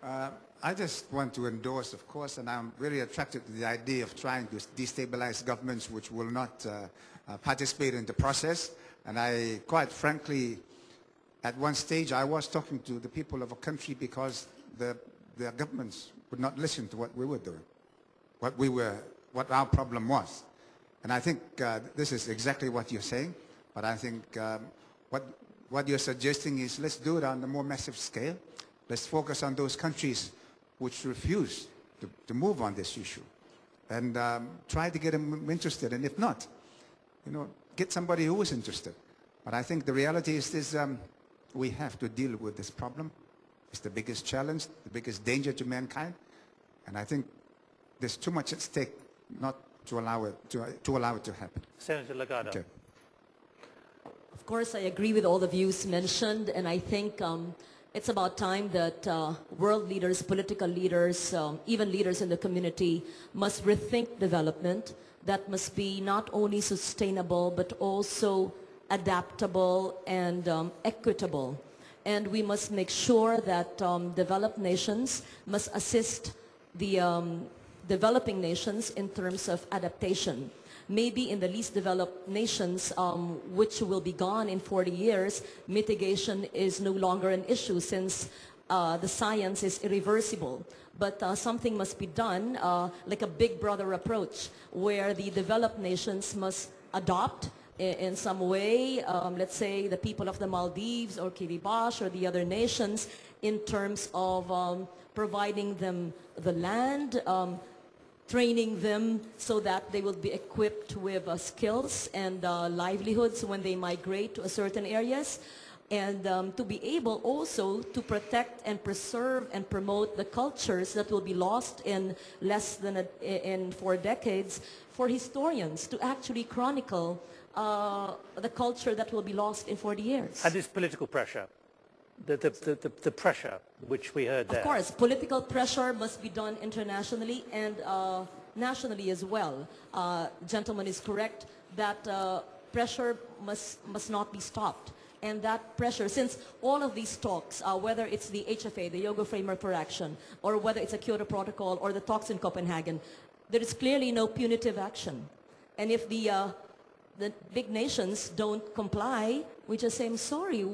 I just want to endorse, of course, and I'm really attracted to the idea of trying to destabilize governments which will not participate in the process. And I, quite frankly, at one stage, I was talking to the people of a country because their governments would not listen to what we were doing, what our problem was. And I think this is exactly what you're saying. But I think what you're suggesting is let's do it on a more massive scale. Let's focus on those countries which refuse to move on this issue, and try to get them interested. And if not, you know, get somebody who is interested. But I think the reality is this: we have to deal with this problem. It's the biggest challenge, the biggest danger to mankind, and I think there's too much at stake not to allow it to happen. Senator Legarda. Okay. Of course, I agree with all the views mentioned, and I think it's about time that world leaders, political leaders, even leaders in the community must rethink development. That must be not only sustainable, but also adaptable and equitable. And we must make sure that developed nations must assist the developing nations in terms of adaptation. Maybe in the least developed nations, which will be gone in 40 years, mitigation is no longer an issue since the science is irreversible. But something must be done, like a big brother approach, where the developed nations must adopt in some way, let's say the people of the Maldives or Kiribati or the other nations, in terms of providing them the land, training them so that they will be equipped with skills and livelihoods when they migrate to certain areas, and to be able also to protect and preserve and promote the cultures that will be lost in less than in 4 decades, for historians to actually chronicle the culture that will be lost in 40 years. And this political pressure, the pressure which we heard there. Of course, political pressure must be done internationally and nationally as well. Gentleman is correct that pressure must not be stopped. And that pressure, since all of these talks, whether it's the HFA, the Yoga Framework for Action, or whether it's a Kyoto Protocol or the talks in Copenhagen, there is clearly no punitive action. And if the big nations don't comply, we just say, I'm sorry.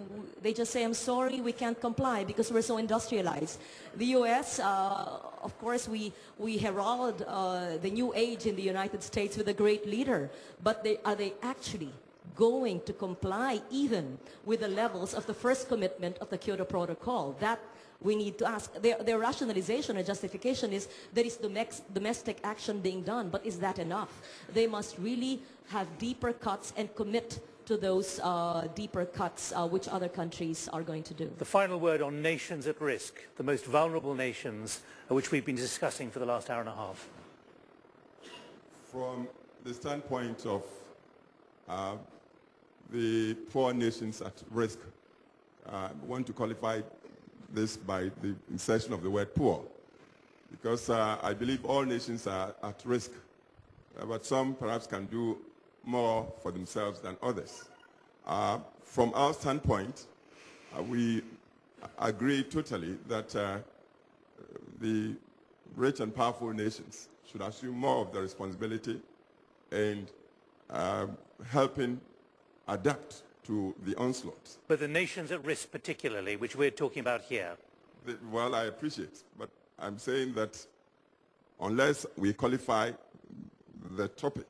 They just say, I'm sorry, we can't comply because we're so industrialized. The U.S., of course, we herald the new age in the United States with a great leader, but are they actually going to comply even with the levels of the first commitment of the Kyoto Protocol? That we need to ask. Their rationalization or justification is there is domestic action being done, but is that enough? They must really have deeper cuts and commit to those deeper cuts which other countries are going to do. The final word on nations at risk, the most vulnerable nations, which we've been discussing for the last hour and a half. From the standpoint of the poor nations at risk, I want to qualify this by the insertion of the word poor, because I believe all nations are at risk, but some perhaps can do more for themselves than others. From our standpoint, we agree totally that the rich and powerful nations should assume more of the responsibility and helping adapt to the onslaught. But the nations at risk particularly, which we're talking about here. Well, I appreciate, but I'm saying that unless we qualify the topic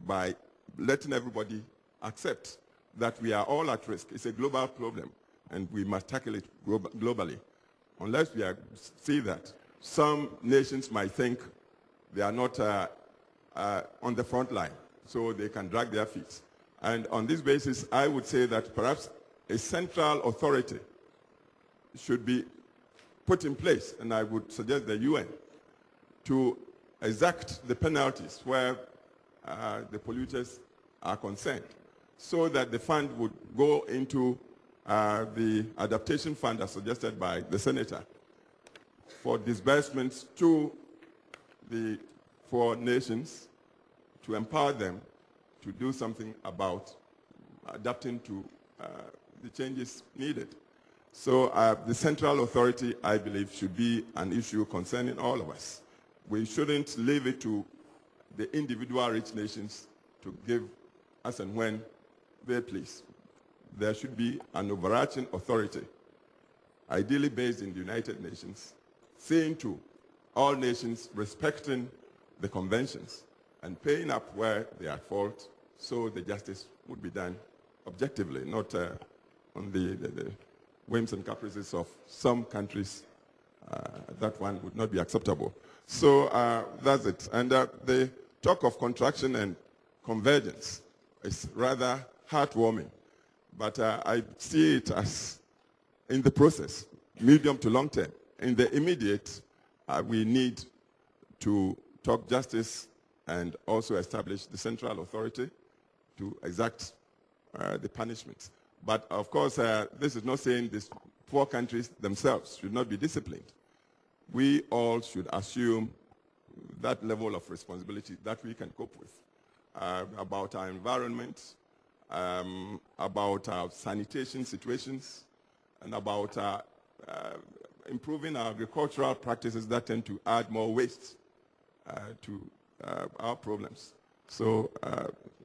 by letting everybody accept that we are all at risk, it's a global problem and we must tackle it globally. Unless we see that, some nations might think they are not on the front line, so they can drag their feet. And on this basis, I would say that perhaps a central authority should be put in place, and I would suggest the UN, to exact the penalties where the polluters are concerned, so that the fund would go into the Adaptation Fund as suggested by the Senator for disbursements to the 4 nations to empower them to do something about adapting to the changes needed. So the central authority, I believe, should be an issue concerning all of us. We shouldn't leave it to the individual rich nations to give as and when they please. There should be an overarching authority, ideally based in the United Nations, seeing to all nations respecting the conventions and paying up where they are at fault, so the justice would be done objectively, not on the whims and caprices of some countries. That one would not be acceptable. So that's it. And the talk of contraction and convergence is rather heartwarming. But I see it as in the process, medium to long term. In the immediate, we need to talk justice and also establish the central authority to exact the punishments. But of course, this is not saying these poor countries themselves should not be disciplined. We all should assume that level of responsibility that we can cope with about our environment, about our sanitation situations, and about improving our agricultural practices that tend to add more waste to our problems. So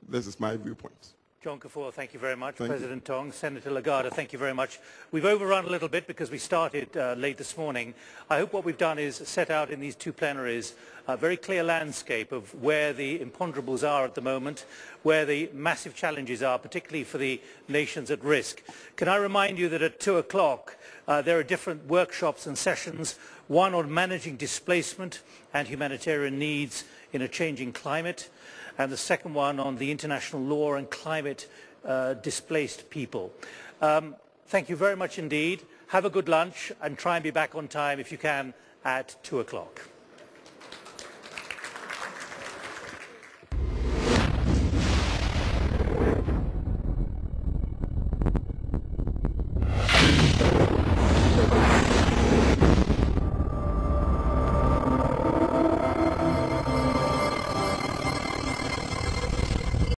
this is my viewpoint. John Kufuor, thank you very much. President Tong, Senator Legarda, thank you very much. We've overrun a little bit because we started late this morning. I hope what we've done is set out in these two plenaries a very clear landscape of where the imponderables are at the moment, where the massive challenges are, particularly for the nations at risk. Can I remind you that at 2 o'clock there are different workshops and sessions, one on managing displacement and humanitarian needs in a changing climate, and the second one on the international law and climate displaced people. Thank you very much indeed. Have a good lunch and try and be back on time if you can at 2 o'clock.